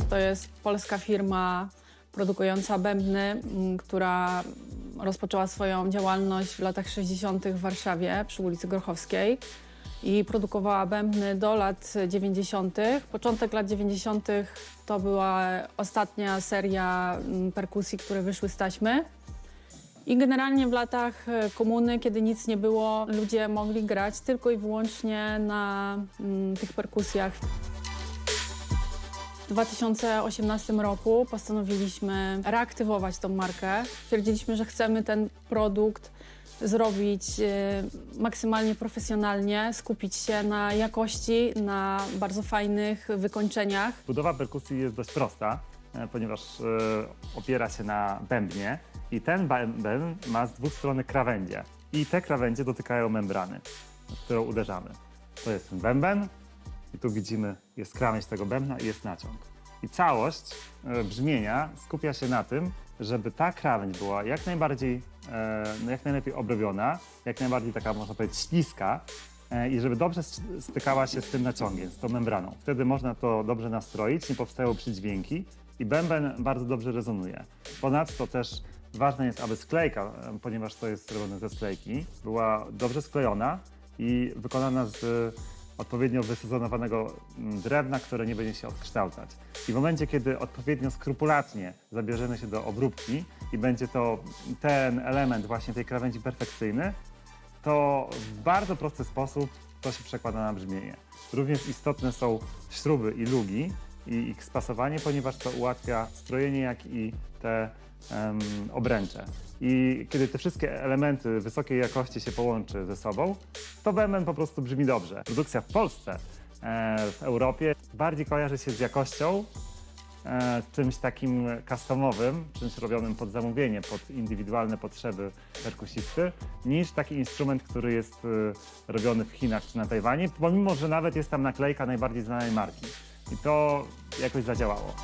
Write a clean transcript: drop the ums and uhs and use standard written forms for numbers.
To jest polska firma produkująca bębny, która rozpoczęła swoją działalność w latach 60. w Warszawie przy ulicy Grochowskiej i produkowała bębny do lat 90. Początek lat 90. to była ostatnia seria perkusji, które wyszły z taśmy. I generalnie w latach komuny, kiedy nic nie było, ludzie mogli grać tylko i wyłącznie na tych perkusjach. W 2018 roku postanowiliśmy reaktywować tą markę. Stwierdziliśmy, że chcemy ten produkt zrobić maksymalnie profesjonalnie, skupić się na jakości, na bardzo fajnych wykończeniach. Budowa perkusji jest dość prosta, ponieważ opiera się na bębnie i ten bęben ma z dwóch stron krawędzie i te krawędzie dotykają membrany, w którą uderzamy. To jest ten bęben i tu widzimy, jest krawędź tego bębna i jest naciąg. I całość brzmienia skupia się na tym, żeby ta krawędź była jak najlepiej obrobiona, jak najbardziej taka, można powiedzieć, śliska i żeby dobrze stykała się z tym naciągiem, z tą membraną. Wtedy można to dobrze nastroić, nie powstają przydźwięki i bęben bardzo dobrze rezonuje. Ponadto też ważne jest, aby sklejka, ponieważ to jest robione ze sklejki, była dobrze sklejona i wykonana z odpowiednio wysezonowanego drewna, które nie będzie się odkształcać. I w momencie, kiedy odpowiednio skrupulatnie zabierzemy się do obróbki i będzie to ten element właśnie tej krawędzi perfekcyjny, to w bardzo prosty sposób to się przekłada na brzmienie. Również istotne są śruby i lugi i ich spasowanie, ponieważ to ułatwia strojenie, jak i te obręcze. I kiedy te wszystkie elementy wysokiej jakości się połączy ze sobą, to bęben po prostu brzmi dobrze. Produkcja w Polsce, w Europie bardziej kojarzy się z jakością, czymś takim customowym, czymś robionym pod zamówienie, pod indywidualne potrzeby perkusisty, niż taki instrument, który jest robiony w Chinach czy na Tajwanie, pomimo że nawet jest tam naklejka najbardziej znanej marki. I to jakoś zadziałało.